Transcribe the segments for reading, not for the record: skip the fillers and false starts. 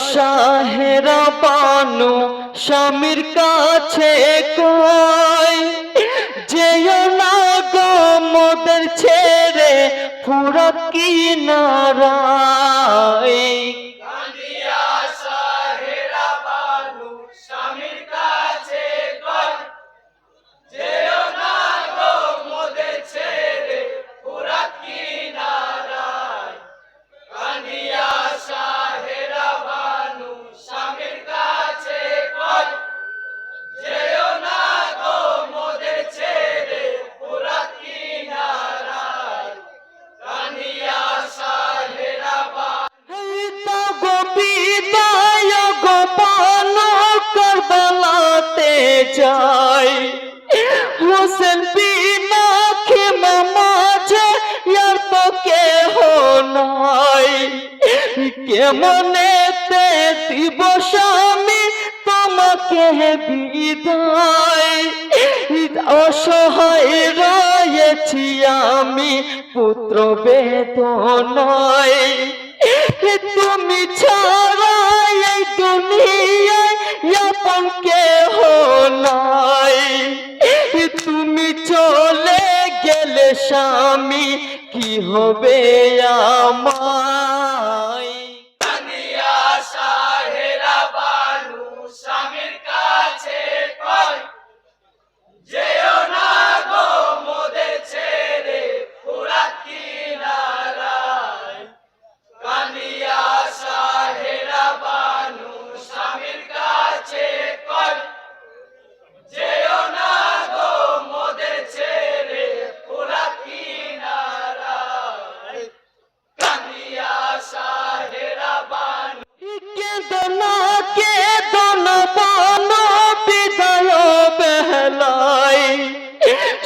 শাহেরা বানু স্বামীর কাছে কই যেও না গো মোদের ছেড়ে ফুরাত কিনারায়। যাই হোসেন বিনা খেমা মাঝে আর তো কেহ নাই কেমনেতে দিব স্বামী তোমাকে বিদায়। অসহায় রয়েছি আমি পুত্র বেদনায় তুমি ছাড়া এই দুনিয়ায় আপন কেহ নাই। তুমি চলে গেলে স্বামী কি হবে আমায়।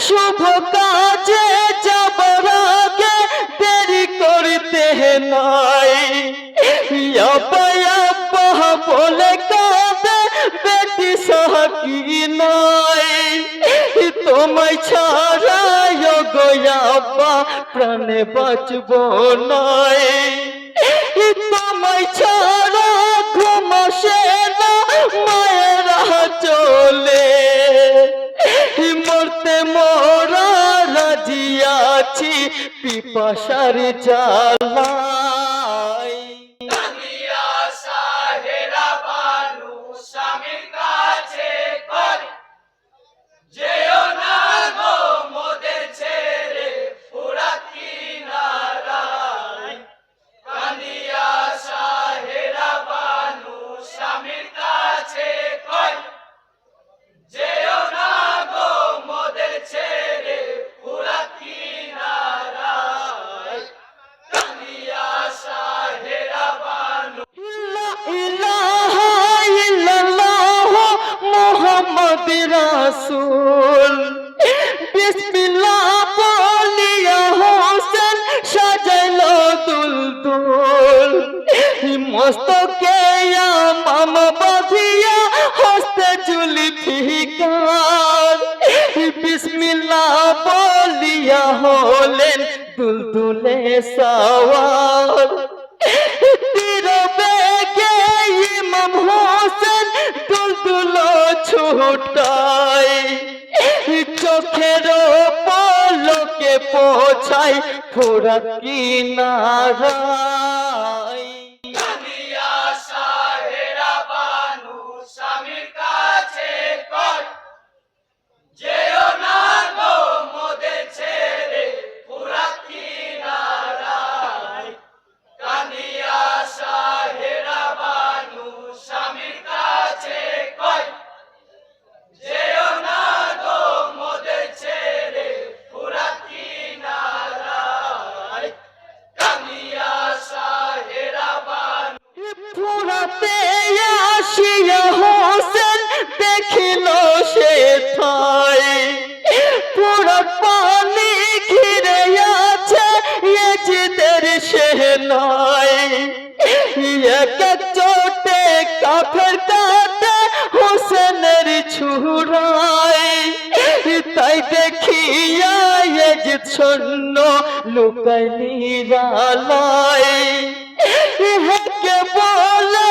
শুভ কাজে যাবার আগে দেরি করতে নাই। বলে কাঁদে বেটি সাকি নাই তোমায় ছাড়া গো আব্বা প্রাণে বাঁচব নাই। তোমায় ছাড়া ঘুম আসে না মায়েরা চলে মরতে মোরা রাজি আছি পিপাসার জ্বালায়। রাসূল বিসমিল্লাহ বলিয়া হোসেন সাজাইলো দুলদুল মস্তকে মাম বাঁধিয়া হস্তে চুলি ফিকার বিসমিল্লাহ বলিয়া হলেন দুলদুলে সওয়ার। তীর বেগে ইমাম হোসেন দুলদুল ছুটাই চোখের পলকে পৌঁছাই ফুরাত কিনারায়। আসিয়া হোসেন দেখিল সে ঠাই পুরা পানি ঘিরে আছে ইয়েজিদের সেনাই। এক চোটে কাফের কাটে হোসেনের ছুরাই তাই দেখিয়া ইয়েজিদ সৈন্য লুকাই নিরালাই। কে বলে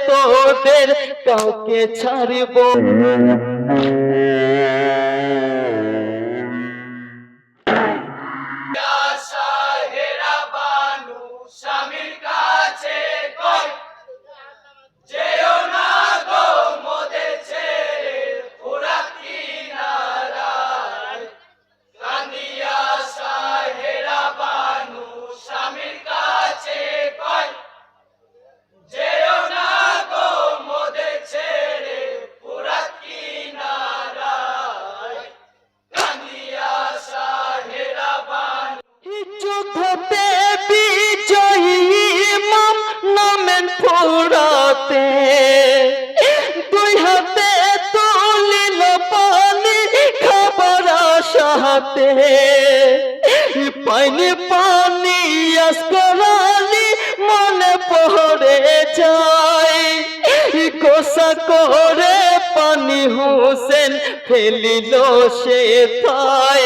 তোদের কাউকে ছাড়ব যুদ্ধতে বিজয়ী ইমাম নামেন ফুরাতে দুই হাতে তুলিল পানি খাবার আশাতে পানি পানি আসকরালি মনে পড়ে যায় গোসা করে পানি হোসেন ফেলিল সে তাই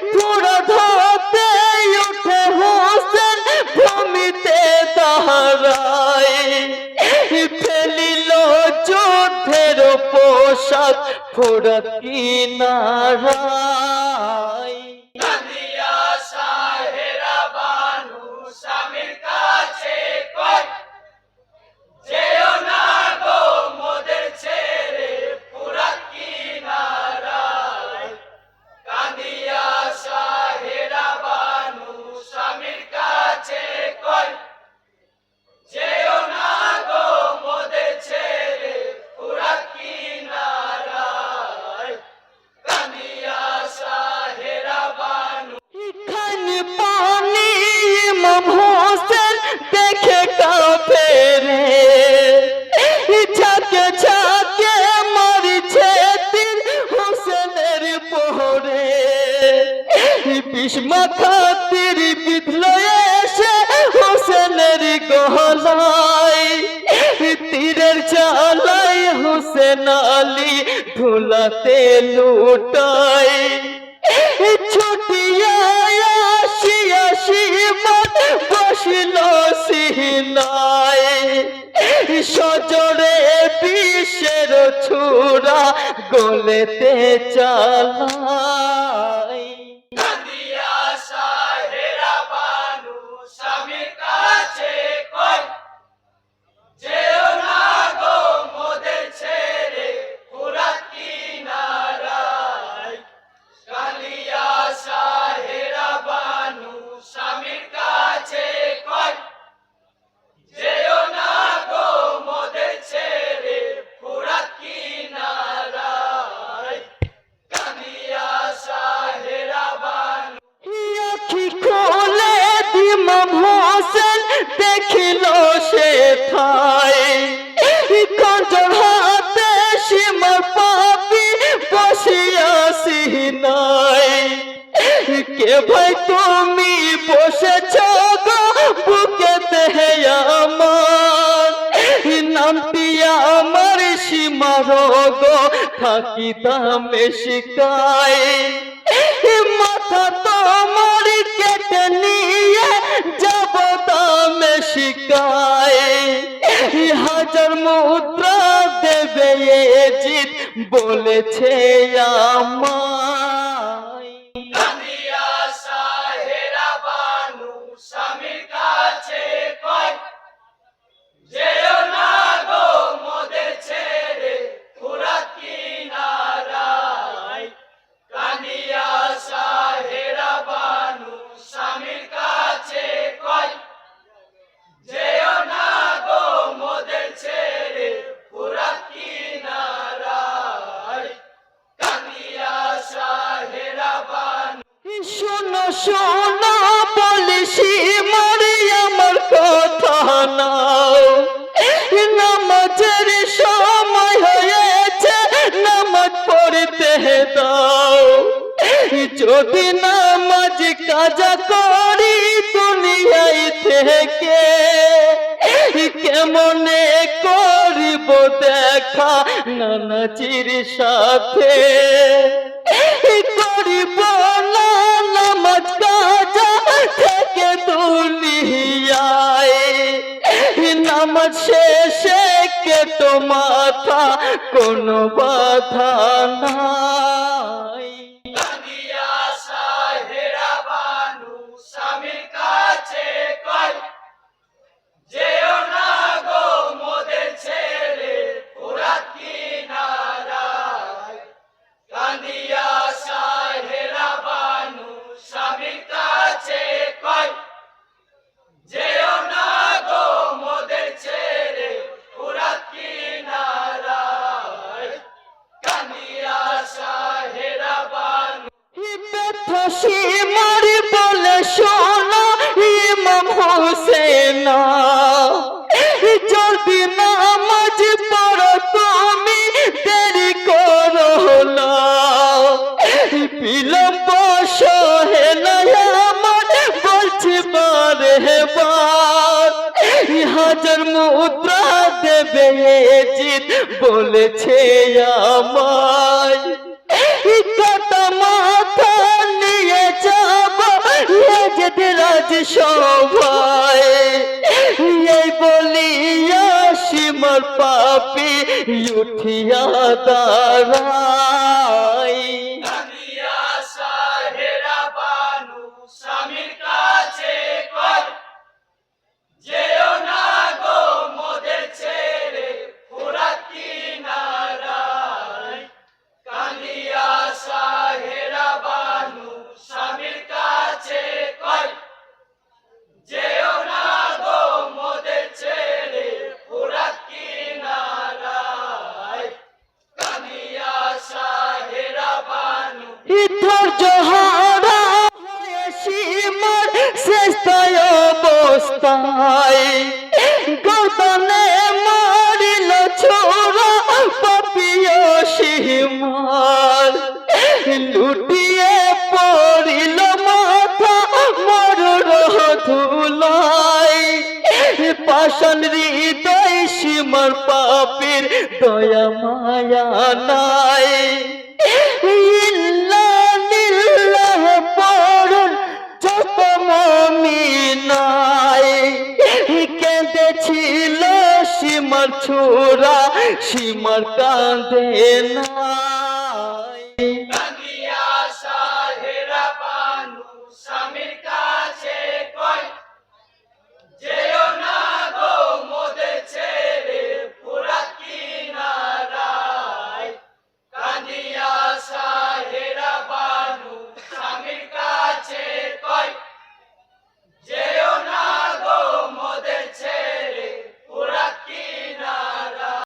পুরা ধরতে উঠে হোসেন ভূমিতে দাঁড়ায় ফেলিল যুদ্ধের পোশাক ফুরা কিনারায় দেখে কাঁপে রে ঝাঁকে ঝাঁকে মারিছে তীর হোসেনের পোহরে বিষ মাথা তীর বিধল এসে হোসেনের গলায় তীরের জ্বালায় হোসেন আলী ধুলাতে লুটায় ছুটিয়া আসিয়া সীমান বসিল সিনায় সজরে বিষের ছুরা গলেতে চালায় দেখিল সে ঠাই কণ্ঠর হাতে সীমার পাপি বসিয়াছি নাই কে ভাই তুমি বসেছ গো বুকেতে আমার নামটি আমার সীমার গো থাকিতাম শিকায় মাথা তোমার কেটে নিয়ে যাব দামে শিকায় হাজার মুদ্রা দেবে জিত বলেছে আমায় শোনো শোনো বলিসি মরি আমার কথা নাও নামাজের সময় হয়েছে নামাজ পড়তে দাও যদি নামাজ কাজা করি দুনিয়ায় থেকে কেমনে করিব দেখা নানাজির সাথে করিব না নামাজ কাজা থেকে দুনিয়ায় নামাজ শেষ মাথা কোনো বাধা নাই। কাঁদিয়া সাহেরা বানু স্বামীর কাছে কয়, যেও না গো মোদের ছেড়ে ফোরাত কিনারায়। কাঁদিয়া সাহেরা বানু স্বামীর কাছে কয়, যেও না গো মোদের ছেড়ে ফোরাত কিনারায়। কাঁদিয়া সাহেরা বানু ব্যথা সীমার বলে শোনো ইমাম হোসেন, যদি নামাজ পড়ো তুমি দেরি করো না, বিলম্ব সহে না আমার বলছি বারে বার, হাজার মুদ্রা দেবে জিত বলেছে আমায়, কাটা মাথা নিয়ে যাব রাজ সভায়, এই বলিয়া সীমার পাপি উঠিয়া দাঁড়ায়। কাঁদিয়া সাহেরা বানু স্বামীর কাছে কয়, যেও না গো মোদের ছেড়ে ফোরাত কিনারায়। কাঁদিয়া সাহেরা বানু স্বামীর কাছে কয়, যেও না গো মোদের ছেড়ে ফোরাত কিনারায়। কাঁদিয়া সাহেরা বানু ধৈর্য হারা হয়ে সীমার শেষটায় অবস্থায়, গর্দনে মারিল ছোড়া পাপিয় সীমার, লুটিয়ে পড়িল মাথা মরুর ধুলায়, পাষাণ হৃদয় সীমার পাপীর দয়া মায়া নাই, ইল্লাল্লাহ পড়ুন যত মুমিনাই, কেঁদেছিল সীমার ছোড়া সীমার কাঁদে না।